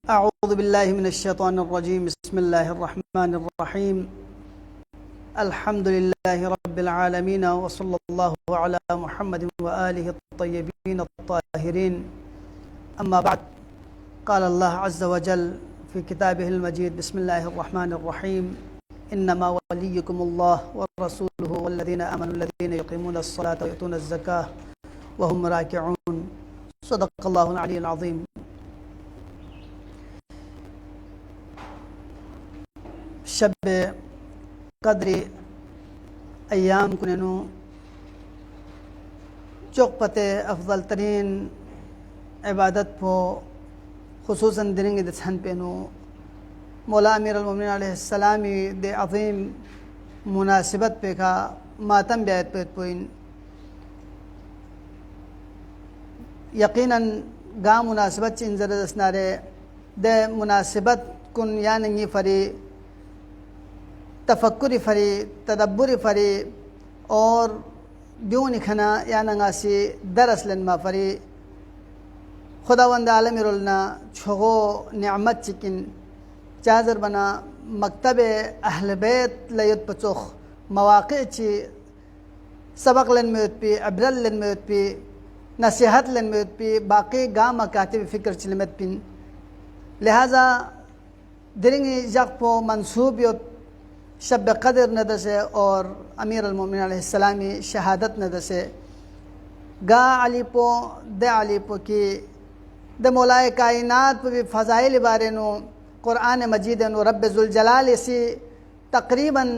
أعوذ بالله من الشيطان الرجيم بسم الله الرحمن الرحيم الحمد لله رب العالمين وصلى الله على محمد وآله الطيبين الطاهرين أما بعد قال الله عز وجل في كتابه المجيد بسم الله الرحمن الرحيم إنما وليكم الله ورسوله والذين آمنوا الذين يقيمون الصلاة ويؤتون الزكاة وهم راكعون صدق الله العلي العظيم शब कद्र अयाम कुनू चौकपते अफजल तरीन इबादत पो खुसूसन दिनेंगे दसन पेनू मौला अमीर अल-मोमिनीन अलैहिस्सलामी दे अज़ीम मुनासिबत पे का मातम ब्यात पे पोइन यकीनन गा मुनासिबत चिन ज़रदस्नारे दे मुनासिबत कुन या नंगी फरी तफक्कुरी फरी तदब्बुरी फरी और ब्यूं निखना या नंगासी दरस लनमा फरी खुदावंद आलमीरुलना छोगो निअमत चिकिन चादर बना मकतब अहल बैत लयुत पचोख मवाक़े ची सबक लन में उत्पी अब्रल लन में उत्पी नसीहत लन में उत्पी बाकी गा मकातिब फ़िक्र चिलमत पिन लिहाजा दिरिंगी जगपो मंसूबियत शब कदर नदसे और अमीर अल-मोमिनीन अलैहिस्सलामी शहादत नदसे गा अलीपो दे अलीपो की द मौलाए कायनात पर भी फ़ज़ाइल बारे नो कुरान मजीद नो रब्ब ज़ुल जलाल इसी तकरीबन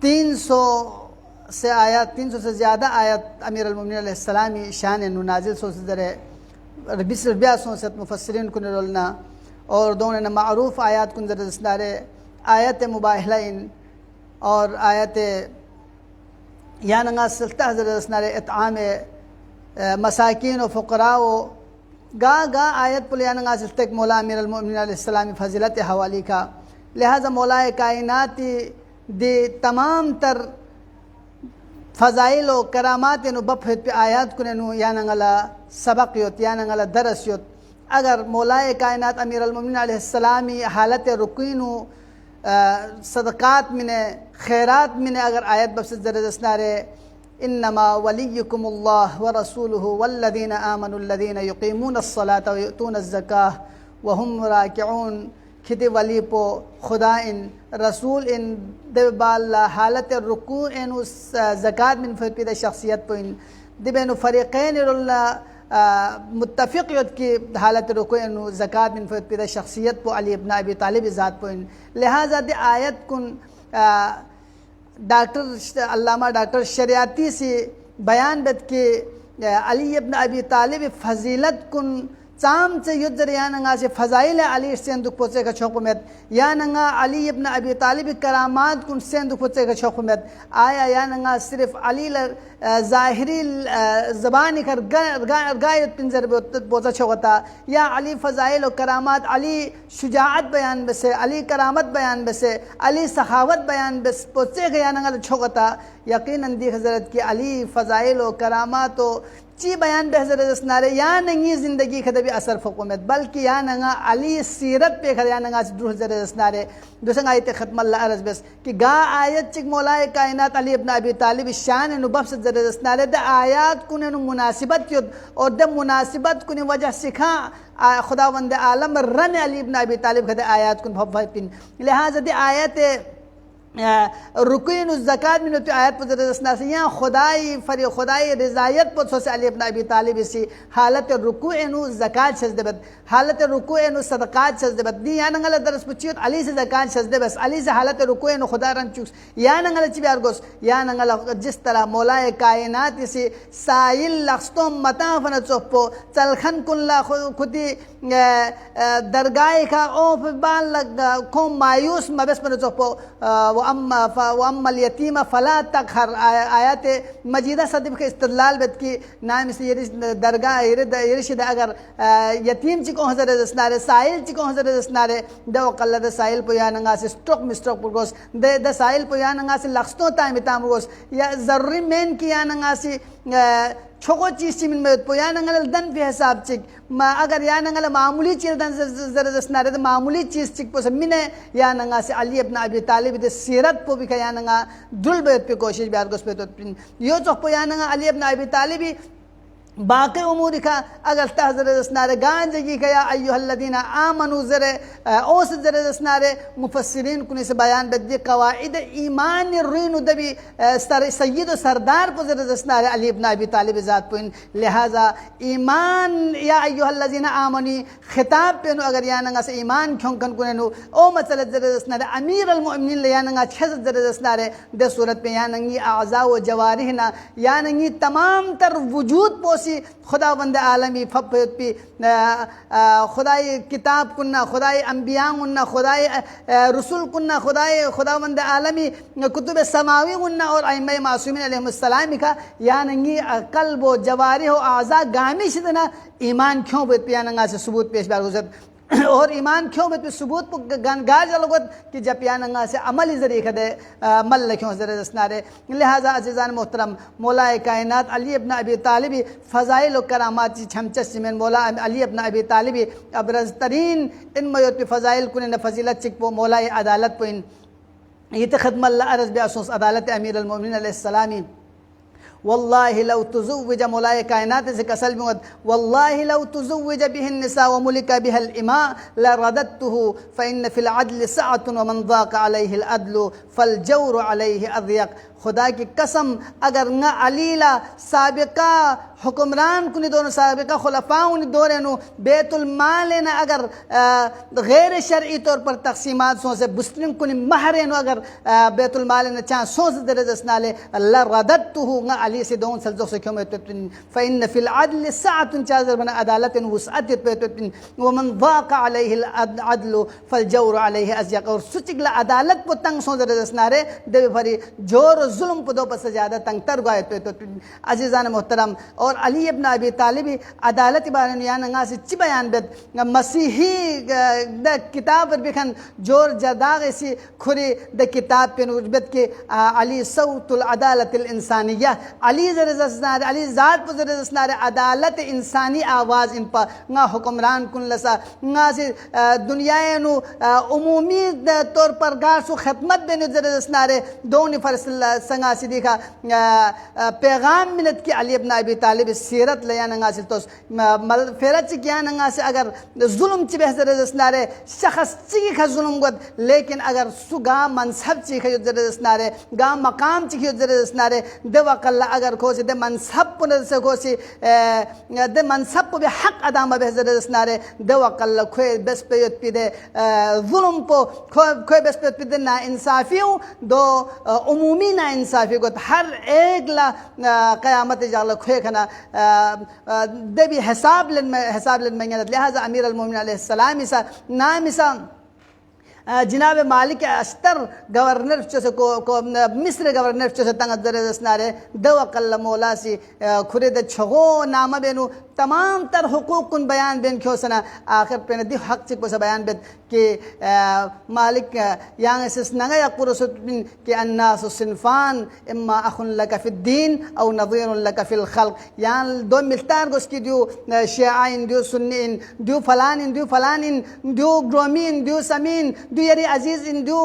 300 से आयत 300 से ज़्यादा आयत अमीर अल-मोमिनीन अलैहिस्सलामी शान नो नाजिल सो से दरे 20 से मुफस्सिरीन कुन रोलना और दोनों ने मारूफ आयत कुन ज़रदस्नारे आयत मुबाहिलाइन और आयत यानंगा सल्ता ज़रदस्नारे इत्आम मसाकिन व फ़ुक़राओ गा गा आयत पुल यानंगा सल्तक मौला अमीर अल-मोमिनीन अलैहिस्सलामी फ़ज़ीलत हवाली का लिहाजा मौलाए कायनाती दे तमाम तर फ़ज़ाइल व करामात नु बफ़त पे आयत कुननु यानंगला सबक योत यानंगला दरस योत अगर मौलाए कायनात अमीर अल-मोमिनीन अलैहिस्सलामी हालत रुकीनु सदक़ात मिने खैरात मिने अगर आयत बस ज़रदस्नारे इन्नमा वलियुकुमुल्लाह व रसूलुहु वल्लज़ीना आमनुल्लज़ीना युक़ीमूनस्सलाता व युअतूनज़्ज़काह व हुम राकिऊन खिदे वली पो खुदा इन रसूल इन देबाला हालत रुकू इन उस ज़कात मिन फ़िदा शख्सियत पो इन दिबेनु फ़रीक़ैन रुल्ला मुत्तफ़िक़ युत की हालत रुको नु ज़कात मिन फ़िदा शख्सियत पो अली इब्न अबी तालिब ज़ात पो इन लिहाजा दे आयत कुन डॉक्टर अल्लामा डॉक्टर शरियाती से बयान बद के अली इब्न अबी तालिब फ़ज़ीलत कुन चाम से युद्ध यानंगा से फ़ज़ाइल अली सेंदुक पोचे का छोकुमत यानंगा अली इब्न अबी तालिब करामात कुन सेंदुक पोचे का छोकुमत आया यानंगा सिर्फ अली ज़ाहिरी ज़बान कर गायत पिंजर बोझा छोकता या अली फ़ज़ाइल और करामात अली शुजाअत बयान बसे अली करामत बयान बसे अली सखावत बयान बस पोचे का यानंगा छोकता यकीनन दी हज़रत की अली फ़ज़ाइल और करामात ची बयान बेहज़रदस्नारे या नंगी ज़िंदगी खदबी असर फ़ुक़ुमत बल्कि या नंगा अली सीरत पे खद या नंगा दूर ज़रदस्नारे दूसरा आयत ख़त्म अल्लाह अर्ज़ बस कि गा आयत चिक मौलाए कायनात अली इब्न अबी तालिब शान नुबफ़ ज़रदस्नारे द आयत कुने नु मुनासिबत युद और द मुनासिबत कुने वजह सिखा खुदावंद आलम रन अली इब्न अबी तालिब खद आयत कुन भफ़िन लिहाजा द आयत रुकीन ज़कात में आयत पर ज़रदस्ना से यहाँ खुदाई फरी खुदाई रज़ायत पर से अली इब्न अबी तालिब इसी हालत रुकू एनु ज़कात सजदबत हालत रुकू एनु सदक़ात सजदबत दी या नंगल दरस पुछियत अली से ज़कात सजदबस अली से हालत रुकू एनु खुदा रन चुस या नंगल चिबियार गोस या नंगल जिस तरह मौलाए कायनात इसी साइल लख्स्तों मताफन चोपो चलखन कुल्ला खुदी दरगाह का ओफ बाल लगा को मायूस मबस पर चोपो वम्मल यतीम फ़ला तक़हर आयत मजीदा सदब के इस्तदलाल बद की नाम से दरगाह यरिशद अगर यतीम चिको हज़र दसनारे साइल चिको हज़र दसनारे दो कल्ला द साइल पुया नंगा से स्ट्रोक मिस्ट्रोक पुरगोस द साइल पुया नंगा से लख्स्तों तामिताम गोस या ज़रूरी मेन किया नंगा से छोको चीज चिमिन में पो या नंगल दन पे हिसाब चिक अगर या नंगल मामूली चीज दन जरा नारे तो मामूली चीज चिक पो मिने या नंगा से अली इब्न अबी तालिब दे सीरत पो भी या नंगा दुल बेत पे कोशिश बिहार गोस पे तो यो चोक पो या नंगा अली इब्न अबी तालिब बाकी उमूर का अगर तहजरनारे गांजगी का या अय्युहल्लदीना आमनु ज़रे ओस ज़रे मुफस्सिरीन कुनी से बयान बद्दी कवाइद ईमान रुइन दबी सय्यद व सरदार को ज़रे अली इब्न अबी तालिब ज़ात पुइन लिहाजा ईमान या अय्युहल्लदीना आमनी खिताब पे नु अगर यानंगा से ईमान क्यों कन कुने नु ओ मसले ज़रे अमीर अल मुमिनीन ले यानंगा छह ज़रे दे सूरत पे यानंगी आज़ा व जवारिहना यानंगी तमाम तर वजूद खुदावंद आलमी फपी खुदाई किताब कुन्ना खुदाई अम्बिया उन्ना खुदाई रसूल कुन्ना खुदाई खुदावंद आलमी कुतुब समावी उन्ना और अइम्मा मासूमीन अलैहिस्सलाम का यानंगी कल्ब व जवारिह व आज़ा गामी शिदना ईमान क्यों बेत पियानंगा से सबूत पेश बार गुजर और ईमान क्यों बेत सबूत को गनगाज लगत कि जब यानंगा से अमली जरिए खदे मल क्यों जरे दसनारे लिहाजा अज़ीज़ान मोहतरम मौला कायनात अली इब्न अबी तालिब फ़ज़ाइल व करामात छमचस में मौला अली इब्न अबी तालिब अबरज़ तरीन इन मयोत पे फ़ज़ाइल कुन फजीलत चिक पो मौला अदालत पो इन ये खदमत अर्ज़ बेअसोस अदालत अमीर अल मोमिनीन अलैहिस्सलामी वल्लाहि लौ तुज़व्विज मौलाए कायनात से कसम में वल्लाहि लौ तुज़व्विज बिहिन निसा व मुलिका बिहल इमा लरदत्तुहु फ़इन्न फ़िल अदल सअतुन व मन ज़ाक़ अलैहि अल अदलु फ़ल जौरु अलैहि अज़यक़ खुदा की कसम अगर न अलीला साबिका हुक्मरान कुनी दोनों साबिका खुलफाउन दोरे नु बैतुल माल न अगर गैर शरई तौर पर तकसीमात सो से मुस्लिम कुनी महरे नु अगर बैतुल माल न चा सोच दरे जसनाले अल्लाह रदत्तुहु न अली से दोन सल्जो से क्यों में फ़इन्न फ़िल अदल सअतुन चाज़र बना अदालत वसअत पे व मन ज़ाक़ अलैहि अल अदलु फ़ल जौरु अलैहि अज़यक़ और सुचिगला अदालत पो तंग सो दरे जसनारे देवे भरी जोर जुल्म पदों पर से ज़्यादा तंग तर गए तो अजीज़ान मोहतरम और अली इब्न अबी तालिब अदालत बारनियानंगा से ची बयान बेद मसीही द किताब बिखन जोर जदाग सी खुरी द किताब पे नुरबत के अली सौतुल अदालत इंसानिया अली ज़रज़नार अली ज़ात पर ज़रज़नार अदालत इंसानी आवाज़ इन पर ना हुक्मरान कुन लसा ना से दुनिया नु उमूमी तौर पर गासु खिदमत बेनु ज़रज़नारे दोनों फरसल संगा सी देखा पैगाम मिलत की अली इब्न अबी तालिब सीरत ले यानंगा से तो फेरत की यानंगा से अगर जुल्म ची बेहतर जसनारे शख्स ची का जुल्म गद लेकिन अगर सुगा मनसब ची का जसनारे गा मकाम ची का जसनारे देवा कल्ला अगर को से दे मनसब पुनः से को से दे मनसब पे हक अदा में बेहतर जसनारे देवा कल्ला खोए बस पे पिदे जुल्म पो खोए बस पे पिदे ना इंसाफियों दो उमूमी ना इंसाफी को हर एक ला क़यामत जाल खोए खना देवी हिसाब लेन में लिहाजा अमीर अल मोमिनीन अलैहिस्सलाम इसा नाम इसा जनाब मालिक अस्तर गवर्नर को मिस्र गवर्नर तंग दरनारे दवकल्ला मौला सी खुरेद छगो नाम बेनु तमाम तर हुकूक बयान बेन क्यों सना आखिर पे नदी हक चिक बस बयान बेद कि मालिक यांग से नंगा यकुरसुबिन कि अन्नासु सिनफान इम्मा अखुन लका फिद्दीन औ नज़ीरुन लका फिल खल्क यान दो मिल्तार गोस की दो शियाइन दो सुन्नीन दो फलानिन दो ग्रोमीन दो समीन दो यारी अजीज इन दो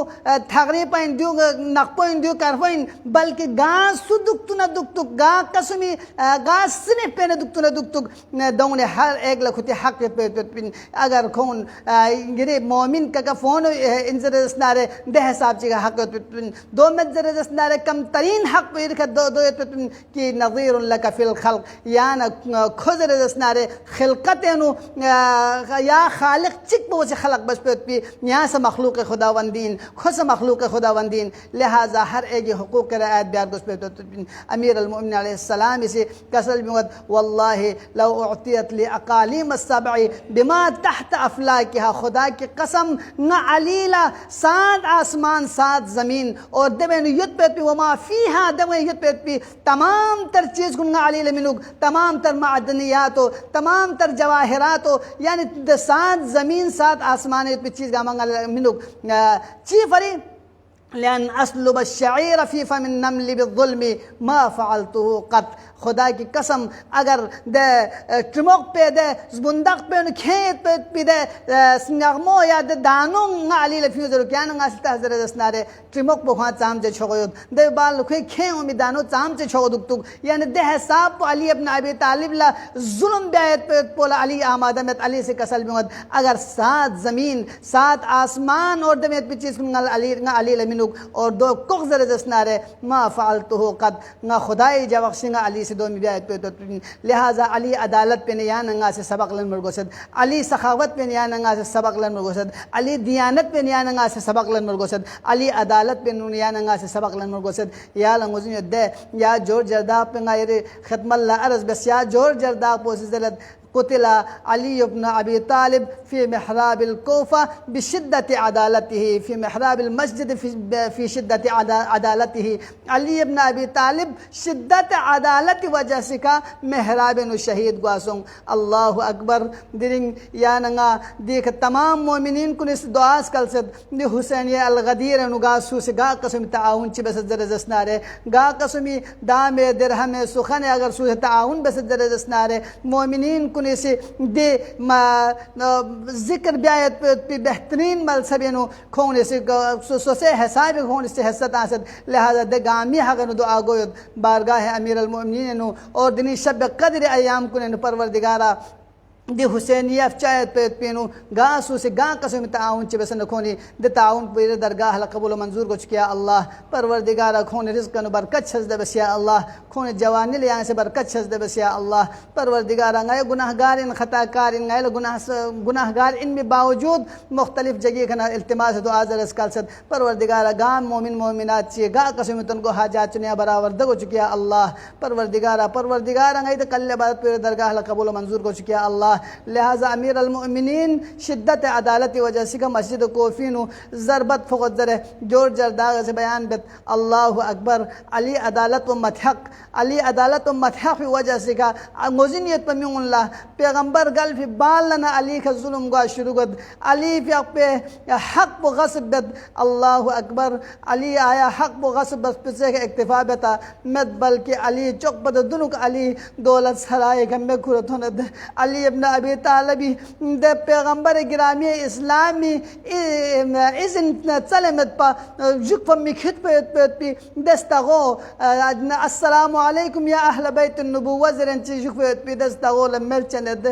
थागरीपा इन दो नकपो इन दो करफो इन बल्कि गा सुदुक तुना दुक गा कसमी गा सिने पे न दुक दौने हर एक लखुती हक पे अगर कौन गिरे मोमिन का फ़ोन इन जरसनारे दे हिसाब से हक दो में जरसनारे कम तरीन हक पे दो कि नज़ीर लका फिल खल्क या न खुद जरसनारे खिलकत नु या खालिक चिक वो से खलक बस पे यहाँ से मखलूक खुदावंदीन खुद से मखलूक खुदावंदीन लिहाजा हर एक हुकूक रियायत ब्यार पे अमीर अल मोमिनीन अलैहिस्सलाम इसे कसल में वल्लाहि लौ उअतियत ली अकालीम अस्सबई बिमा तहत अफलाकिहा खुदा की कसम न अलीला सात आसमान सात ज़मीन और दबे युद्ध पे वमा फीहा दबे युद्ध पे तमाम तर चीज़ गुन अलीला मिनुक तमाम तर मादनियात हो तमाम तर जवाहिरात हो यानी सात ज़मीन सात आसमान पे चीज़ गामंगा मिनुक ची फरी लैन असलुब शईर फी फमिन नमली बिज़ुल्मी मा फ़अलतुहु क़त। खुदा की कसम अगर दे ट्रिमोक पे दे ज़बुंदक पे उन खेत पे दे स्नगमो या दे दानो अली लफियो जरूर क्या नंगा सिता हज़र दस्नारे ट्रिमोक बहुआ चाम जे छोगोद दे बाल खुई खे उमी दानो चाम जे छोगो दुक यानी दे हिसाब पो अली इब्न अबी तालिब ला जुल्म ब्यायत पे पोला अली आमादा में अली से कसल बिंगद अगर 7 ज़मीन 7 आसमान और दे में चीज़ अली लमिनुक और 2 कुक जरे दस्नारे मा फ़अलतुहु क़त ना खुदाई जवक्सिंगा अली से 2 मिब्यायत पे तो लिहाजा अली अदालत पे निया नंगा से सबक लन मुर्गोसद अली सखावत पे निया नंगा से सबक लन मुर्गोसद अली दियानत पे निया नंगा से सबक लन मुर्गोसद अली अदालत पे निया नंगा से सबक लन मुर्गोसद या लंगुजिन दे या जोर जरदा पे गायरे खत्मल अर्ज बस या जोर जरदा पोसिजलत कुतिला अली इब्न अबी तालिब फ़ी महराबिल कोफ़ा बिशिद्दत अदालतिही फ़ी महराबिल मस्जिद फ़ी शिद्दत अदालतिही अली इब्न अबी तालिब शिद्दत अदालत वजह से का महराब नु शहीद ग्वासों अल्लाहु अकबर दिरिंग या नंगा देख तमाम मोमिनीन कुन इस दुआस कल से हुसैन ये अलगदीर नु गासु से गा कसम ताउन ची बस जरे जसनारे गा कसमी दामे दिरहम सुखन अगर सु ताउन बस जरे जसनारे मोमिनीन कुन से दे जिक्र ब्यायत पे बेहतरीन मलसबेनो खोने से सोसे हिसाब खोने से हसत आसद लिहाजा दे गामी हगन दो आगोयद बारगाह अमीर अल मोमिनीन और दिनी शब कदर अयाम कुन परवरदिगारा दे हुसैनिया चायत पे पेनो गासु से गा कसम ताउन चे बसन खोनी दे ताउन पे दरगाह हल कबूल मंजूर को किया अल्लाह परवरदिगारा खोने रिज़्क़ न बरकत छज दे बसिया अल्लाह खोने जवानी ले से बरकत छज दे बसिया अल्लाह परवरदिगारा गाय गुनाहगार इन खताकार इन गाय गुनाहगार इन में बावजूद मुख्तलिफ जगह का इल्तिमास दुआ जरस कल सद परवरदिगारा गाम मोमिन मोमिनात चे गा कसम तन को हाजात चुनिया बराबर दगो चुकिया अल्लाह परवरदिगारा गाय तो कल इबादत पे दरगाह हल कबूल मंजूर को चुकिया अल्लाह लिहाजा अमीर अलमुमिनीन शिद्दत अदालत की वजह से का मस्जिद कोफ़ीन ज़रबत फ़ुक़त ज़रे जोर जरदाग से बयान बत अल्लाहु अकबर अली अदालत व मथहक अली अदालत व मथहक की वजह से का मोजिनियत पर मिउल्ला पैगंबर गल फी बाल ना अली का जुल्म का शुरू गद अली पे हक व गस्ब बत अल्लाहु अकबर अली आया हक व गस्ब बस पिछे के इक्तिफा बता मत बल्कि अली चौक बद दुनुक अली दौलत सराय गम्मे खुरतन अली इब्न अबी तालिबी दे पैगंबर गिरामी इस्लामी इज़न चलमत पा जुक फमी खित पे दस्तगो अस्सलामु अलैकुम या अहल बैत नबुव्वत ज़रन ची जुक पे दस्तगो लमल चनद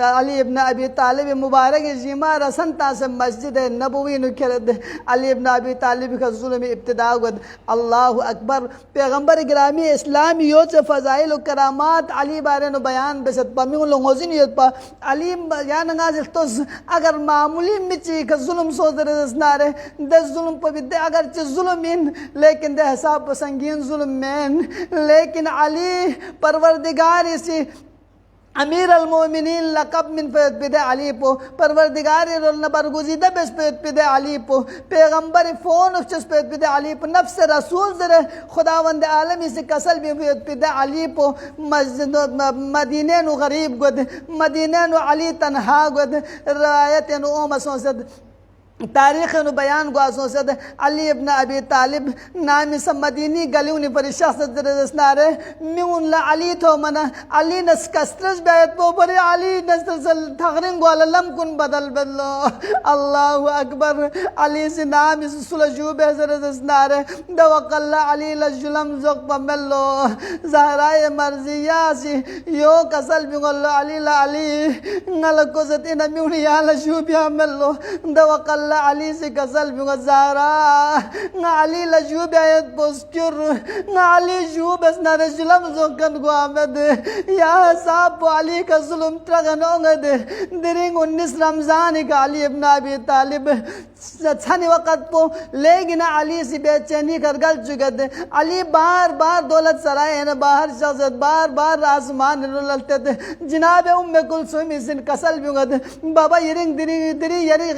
अली इब्न अबी तालिब मुबारक जिमा रसन तास मस्जिद नबवी नुकरद अली इब्न अबी तालिब का जुल्म इब्तिदा गद अल्लाहु अकबर पैगंबर गिरामी इस्लामी यो से फ़ज़ाइल व करामात अली बारे नो बयान बसत पा मिउल ngoziniyat pa alim ya nangazil tos agar मामूली मिची का जुल्म सोच रहे दे जुल्म पर भी दे अगर च जुल्मिन लेकिन दे हिसाब संगीन जुल्म में लेकिन अली परवरदिगार इसी अमीर अलमोमिनीन लक़ब मिन फ़ैद अली पो परवरदिगार रोल बरगुज़ीदा बेस फ़ैद अली पो पैगंबर फ़ोन उस फ़ैद अली पो नफ्स रसूल ज़रे खुदावंद आलम से कसल भी फ़ैद अली पो मस्जिद मदीने नु गरीब गुद मदीने नु अली तन्हा गुद रवायत नु ओ मसोसद तारीख़ नु बयान गुआसों से अली इब्न अबी तालिब नाम से मदीनी गलियों ने परिशास दरजनारे म्यून ला अली तो मना अली नस कस्त्रस बैत पो पर अली नसल थगरिंग वाला लम कुन बदल बदलो अल्लाहु अकबर अली से नाम से सुलजूब दरजनारे दवकल्ला अली लजुलम ज़ुक पमलो ज़हराए मर्जिया सी यो कसल बिगल्लो अली ला अली नल को सती नम्यून या लजूबिया मल्लो दवकल्ला अली से कसल बिगज़ारा ना अली लजूब आयत पोस्टर ना अली जूब असनारे जुलम ज़ोकन को आमद या साब अली का जुल्म ट्रगनोंगद दिरिंग 19 रमज़ान का अली इब्न अबी तालिब छाने वक़्त पो लेकिन अली से बेचैनी कर गल चुकद अली बार बार दौलत सराय है बाहर शख्स बार बार आसमान ललते थे जनाब उम्मे कुलसुम इसन कसल बिगद बाबा यरिंग दिरी दिरी यरी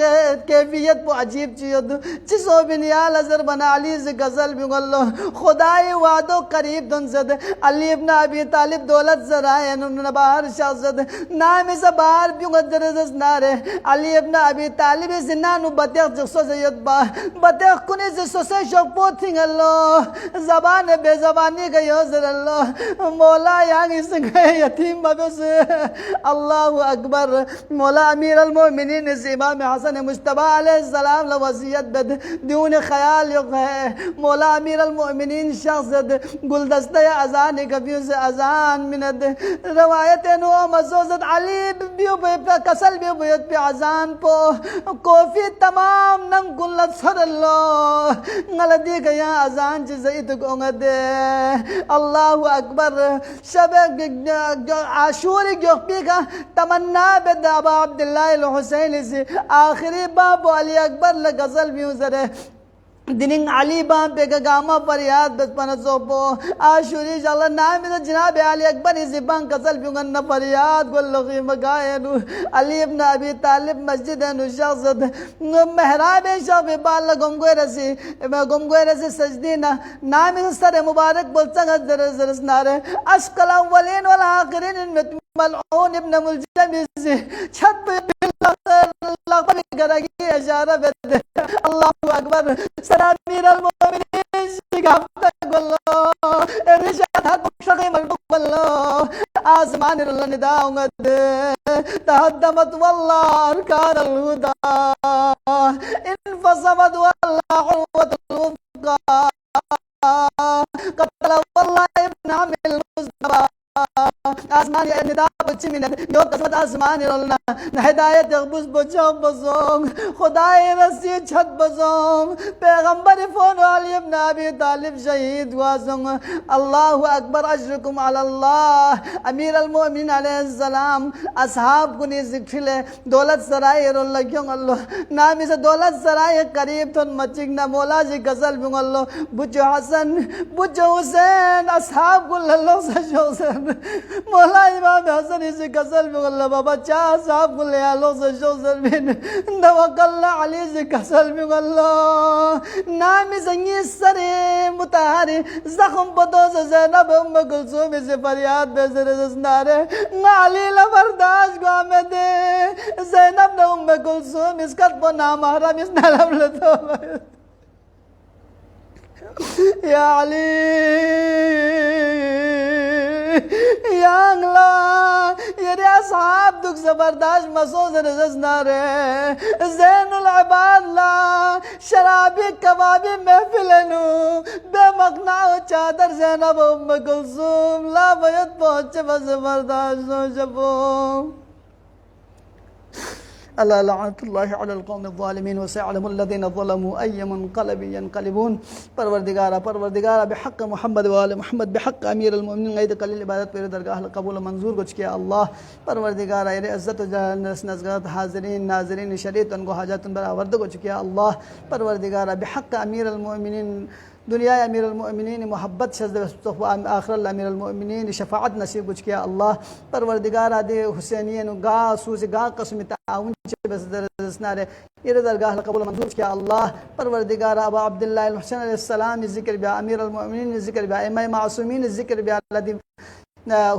कैफी कैफियत पो अजीब चीज़ चिसो बिनियाल अजर बना अली से गजल भी गल्लो खुदाई वादो करीब दुन सद अली इब्न अबी तालिब दौलत जराए नबार शासद नाम से बार भी गदरस नारे अली इब्न अबी तालिब जिन्ना नु बते जसो सयद बा बते कुने जसो से शोपो थिंगल्लो जबान बेजबानी गयो जरल्लो मौला यांग इस गए यतीम बबस अल्लाहु अकबर मौला अमीर अल मोमिनीन इमाम हसन मुज्तबा अलैहिस्सलाम ल वसियत बद दून ख्याल यो है मौला अमीर अल मोमिनीन शख्सद गुलदस्ता अजान कभी से अजान मिनद रवायत नो मसोजत अली बियो पे कसल बियो पे अजान पो कोफी तमाम नंग गुल्लत सरल्लो गलती गया अजान जिज़ गोंगद अल्लाहु अकबर शब आशूर योपी का तमन्ना बेदाबा अब्दुल्लाह अल हुसैन से आखिरी बाब अली अकबर ल गजल भी जरे दिनिंग अली बाम पे गामा पर याद बचपन सोपो आशुरी जला नाम में जनाब अली अकबर इस बांग गजल भी गन्ना पर याद गोल्लखी मगाए नु अली इब्न अबी तालिब मस्जिद नु शख्सद महराब शब बाल गमगोय रसी सजदी ना नाम में सर मुबारक बोल संग जरस नारे अशकल अव्वलिन वल आखिरीन में मलऊन इब्न मुलजम से छत पे लग़ब करगी इशारा बेद अल्लाहु अकबर सलामीर अल मोमिनीन शिगाफ्ता गोल्लो इरशाद हक शगी मलबुक गोल्लो आसमान रल निदाउंगद तहद्दमत वल्लाह अरकान अल हुदा इनफसमत वल्लाह उर्वतुल वुफ़्क़ा क़तल वल्लाह इब्न अमिल मुस्तफा आसमान या निदा बच्ची मिनट यो कसमत आसमान रोलना हिदायत अबुस बचाओ बजोंग खुदाए रसी छत बजोंग पैगंबर फोन अली इब्न अबी तालिब शहीद हुआ जोंग अल्लाहु अकबर अशरुकुम अल्लाह अमीर अल मोमिनीन अलैहिस्सलाम असहाब को ने जिक्र दौलत सराय रोल क्यों अल्लाह नाम से दौलत सराय करीब तो मचिक ना मौला जी गजल भी अल्लाह बुजो हसन बुजो हुसैन असहाब को लल्लो सजो मौला इमाम हसन इसे गजल में अल्लाह बाबा चाह साहब को ले आलो से शोजर बिन नवकल्ला अली से गजल में अल्लाह नाम संगी सरे मुताहरी जख्म पदों से ज़ैनब उम्म कुलसूम से फरियाद बेज़र नारे अली लबरदाश को हमें दे ज़ैनब ने उम्म कुलसूम इसका वो नाम हराम इस नाम लतो या अली यांगला ये साहब दुख जबरदस्त मसोज रजस नारे ज़ैनुल इबाद ला शराबी कबाबी महफिल नु बेमकना चादर ज़ैनब उम्म कुलसूम ला बयत पहुंचे बस जबरदस्त हो जबो अल्लाह लअनतुल्लाहि अलल कौमिज़ ज़ालिमीन व सयअलमुल लज़ीना ज़लमू अय्य मुनक़लिबिन यनक़लिबून परवरदिगारा बिहक़्क़ मुहम्मद व आले मुहम्मद बिहक़्क़ अमीरुल मोमिनीन ईद कलील इबादत तेरे दरगाह कबूल मंजूर कुछ किया अल्लाह परवरदिगारा ये इज़्ज़त व नज़गत हाज़िरीन नाज़रीन शरीत उनको हाजतुन बरावर्द कुछ किया अल्लाह परवरदिगारा बिहक़्क़ अमीरुल मोमिनीन दुनिया अमीरुल मोमिनीन मोहब्बत शज़्द आखिरत अमीरुल मोमिनीन शफ़ाअत नसीब कुछ किया अल्लाह परवरदिगारा दे हुसैनियन गा सूस गा कसम ताउन बसनारे ये दरगाह कबूल मंजूर किया अल्लाह परवरदिगारा अबू अब्दुल्लाह अल हुसैन अलैहिस्सलाम ज़िक्र बिया अमीरुल मोमिनीन ज़िक्र बिया इमाम मासूमीन ज़िक्र बिया लदी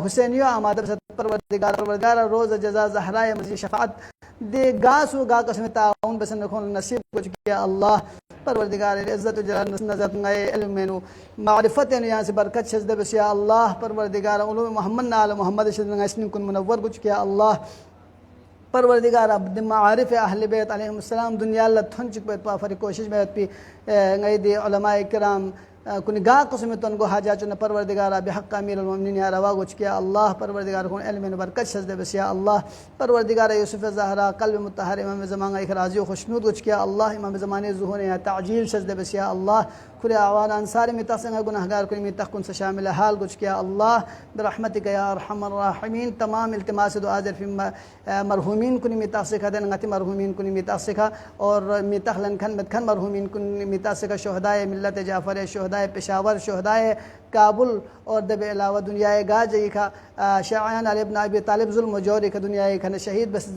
हुसैनियो आमाद परवरदिगारा रोज़ जज़ा ज़हरा मज़ीद शफ़ाअत दे गा सू गा कसम ताउन बसन खोल नसीब कुछ किया अल्लाह परवरदिगार इज़्ज़त व जलाल नज़त नए इल्म में मारिफत ने यहाँ से बरकत शज़द बस या अल्लाह परवरदिगार उलूम मोहम्मद नाल मोहम्मद शज़द नस्न कुन मुनव्वर कुछ किया अल्लाह परवरदिगार मारिफ अहले बैत अलैहिस्सलाम दुनिया लथन चिक पे फरी कोशिश में पी गई दे उलमा इकराम कुन गा कसम तो उनको हाजा चुन परवरदिगार बिहक़्क़ अमीरुल मोमिनीन या रवा कुछ किया अल्लाह परवरदिगार को इल्म में बरकत शज़द बस या अल्लाह परवरदिगार यूसुफ ज़हरा क़ल्ब मुत्तहर इमाम ज़मान एक राज़ी व खुशनूद कुछ किया अल्लाह इमाम ज़माने ज़ुहूर या ताजील शज़द बस या अल्लाह खुले आवान अंसारी में तसंग गुनहगार कुन में तखकुन से शामिल हाल कुछ किया अल्लाह बिरहमतिक या अरहमर राहिमीन तमाम इल्तिमास दुआ ज़रफ़ मरहूमीन कुन में तसिखा देन गति मरहूमीन कुन में तसिखा और में तखलन खन मदखन मरहूमीन कुन में तसिखा शुहदाए मिल्लत जाफ़र शुहदाए पेशावर शुहदाए काबुल और दबे अलावा दुनिया गा जई का शायान अली इब्न अबी तालिब जुल्म जोरी का दुनिया का शहीद बस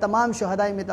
तमाम शुहदाए में